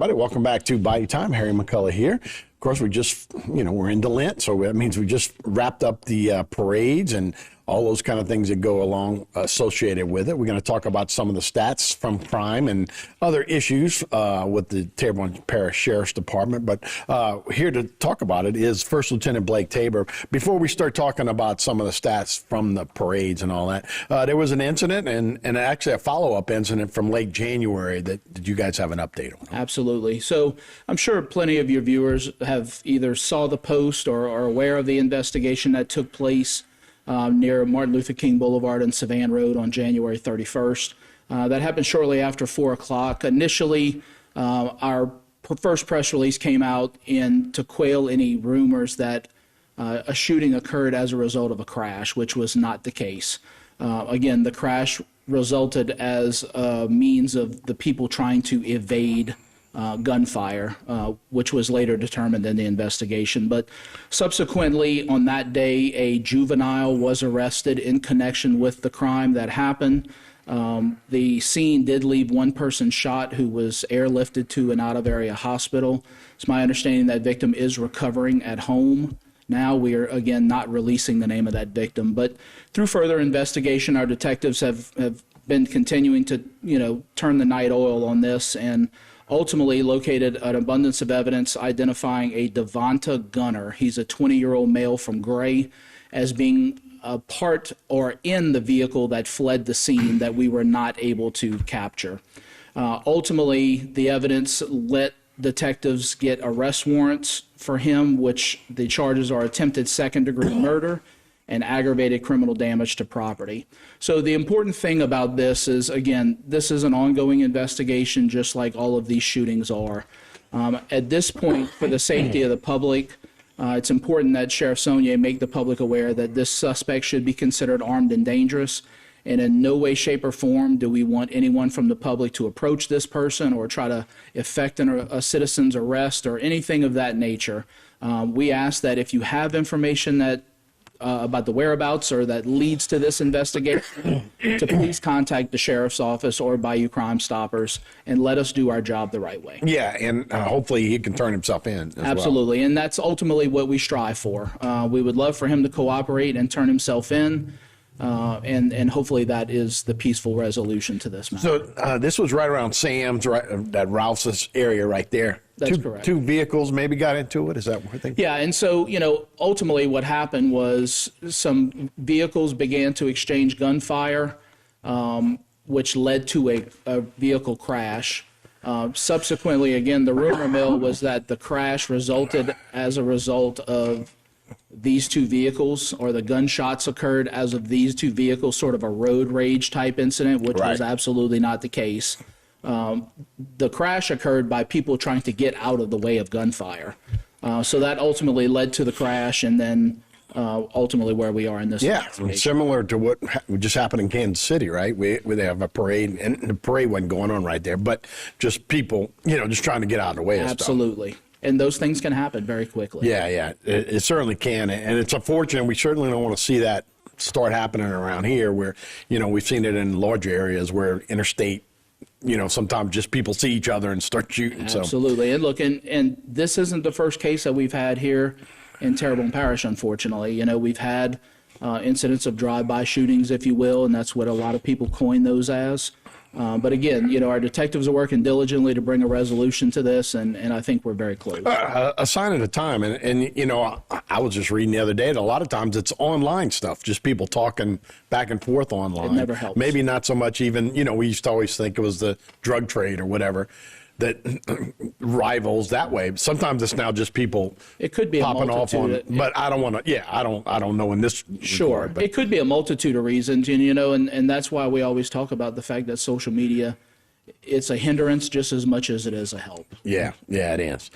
everybody. Welcome back to Bayou Time. Harry McCullough here. Of course, we just, we're into Lent, so that means we just wrapped up the parades and all those kind of things that go along associated with it. We're going to talk about some of the stats from crime and other issues with the Terrebonne Parish Sheriff's Department. But here to talk about it is First Lieutenant Blake Tabor. Before we start talking about some of the stats from the parades and all that, there was an incident and actually a follow-up incident from late January that you guys have an update on. Absolutely. So I'm sure plenty of your viewers have either saw the post or are aware of the investigation that took place near Martin Luther King Boulevard and Savan Road on January 31st. That happened shortly after 4 o'clock. Initially, our first press release came out to quail any rumors that a shooting occurred as a result of a crash, which was not the case. Again, the crash resulted as a means of the people trying to evade gunfire, which was later determined in the investigation. But subsequently, on that day, a juvenile was arrested in connection with the crime that happened. The scene did leave one person shot who was airlifted to an out-of-area hospital. It's my understanding that victim is recovering at home. Now we are, again, not releasing the name of that victim. But through further investigation, our detectives have been continuing to, turn the night oil on this and ultimately located an abundance of evidence identifying a Devonta Gunner. He's a 20-year-old male from Gras as being a part or in the vehicle that fled the scene that we were not able to capture. Ultimately, the evidence let detectives get arrest warrants for him, which the charges are attempted second-degree murder and aggravated criminal damage to property. So the important thing about this is, again, this is an ongoing investigation, just like all of these shootings are. At this point, for the safety of the public, it's important that Sheriff Saunier make the public aware that this suspect should be considered armed and dangerous, and in no way, shape, or form do we want anyone from the public to approach this person or try to effect a citizen's arrest or anything of that nature. We ask that if you have information that about the whereabouts or that leads to this investigation, to please contact the Sheriff's Office or Bayou Crime Stoppers and let us do our job the right way. Yeah, and hopefully he can turn himself in as Absolutely, well. And that's ultimately what we strive for. We would love for him to cooperate and turn himself in. And hopefully that is the peaceful resolution to this matter. So this was right around Sam's, right, that Ralph's area right there. That's correct. Two vehicles maybe got into it. Is that what I think? Yeah, and so, ultimately what happened was some vehicles began to exchange gunfire, which led to a vehicle crash. Subsequently, again, the rumor mill was that the crash resulted as a result of these two vehicles, or the gunshots occurred as of these two vehicles, sort of a road rage type incident, which was absolutely not the case. The crash occurred by people trying to get out of the way of gunfire. So that ultimately led to the crash and then ultimately where we are in this. Yeah, similar to what just happened in Kansas City, right? They have a parade, and the parade wasn't going on right there, but just people, just trying to get out of the way of stuff. Absolutely. And those things can happen very quickly. Yeah, it certainly can. And it's unfortunate. We certainly don't want to see that start happening around here where, we've seen it in larger areas where interstate, sometimes just people see each other and start shooting. Absolutely. And look, and this isn't the first case that we've had here in Terrebonne Parish, unfortunately. We've had incidents of drive-by shootings, if you will, and that's what a lot of people coin those as. But again, our detectives are working diligently to bring a resolution to this, and I think we're very close. A sign at a time. And I was just reading the other day that a lot of times it's online stuff, just people talking back and forth online. It never helps. Maybe not so much even, we used to always think it was the drug trade or whatever that rivals that way. Sometimes it's now just people it could be popping off on it. But I don't want to, I don't know in this Sure. regard, it could be a multitude of reasons, and that's why we always talk about the fact that social media, it's a hindrance just as much as it is a help. Yeah, it is.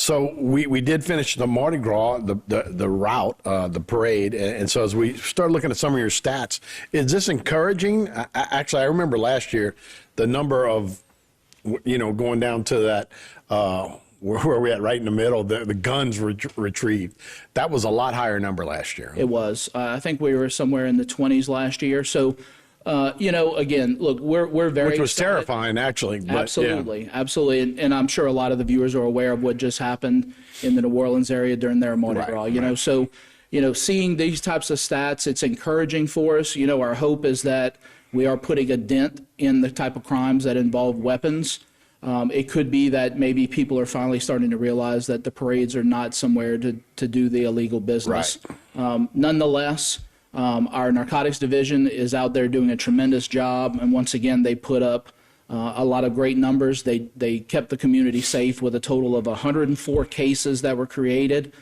So we did finish the Mardi Gras, the route, the parade, and so as we start looking at some of your stats, is this encouraging? Actually, I remember last year the number of going down to that, where we at right in the middle, the guns retrieved. That was a lot higher number last year. It was. I think we were somewhere in the 20s last year. So Again, look, we're very Which was excited. terrifying, actually. But, Absolutely, absolutely, and I'm sure a lot of the viewers are aware of what just happened in the New Orleans area during their Mardi Gras. So seeing these types of stats, it's encouraging for us. Our hope is that we are putting a dent in the type of crimes that involve weapons. It could be that maybe people are finally starting to realize that the parades are not somewhere to do the illegal business. Nonetheless, our narcotics division is out there doing a tremendous job, and once again, they put up a lot of great numbers. They kept the community safe with a total of 104 cases that were created,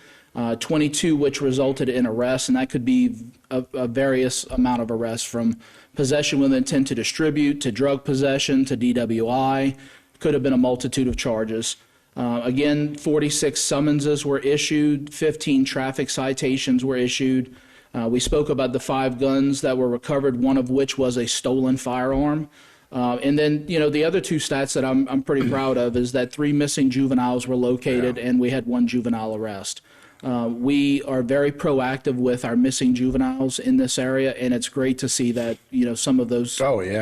22 which resulted in arrests, and that could be a various amount of arrests, from possession with intent to distribute to drug possession to DWI. Could have been a multitude of charges. Again, 46 summonses were issued, 15 traffic citations were issued. We spoke about the 5 guns that were recovered, one of which was a stolen firearm. And then, the other 2 stats that I'm pretty proud of is that 3 missing juveniles were located, and we had 1 juvenile arrest. We are very proactive with our missing juveniles in this area, and it's great to see that some of those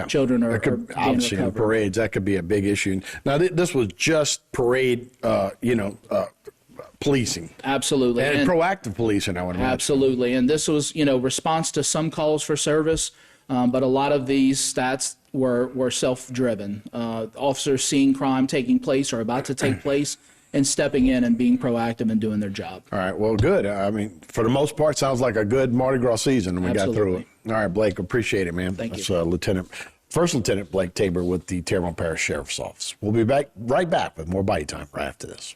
children are being obviously in parades. That could be a big issue. Now, this was just parade, policing. Absolutely, and proactive policing. I would imagine. Absolutely, and this was response to some calls for service, but a lot of these stats were self-driven. Officers seeing crime taking place or about to take place, and stepping in and being proactive and doing their job. All right, well, good. I mean, for the most part, sounds like a good Mardi Gras season, and we got through it. All right, Blake, appreciate it, man. Thank you. First Lieutenant Blake Tabor with the Terrebonne Parish Sheriff's Office. We'll be right back with more Bayou Time right after this.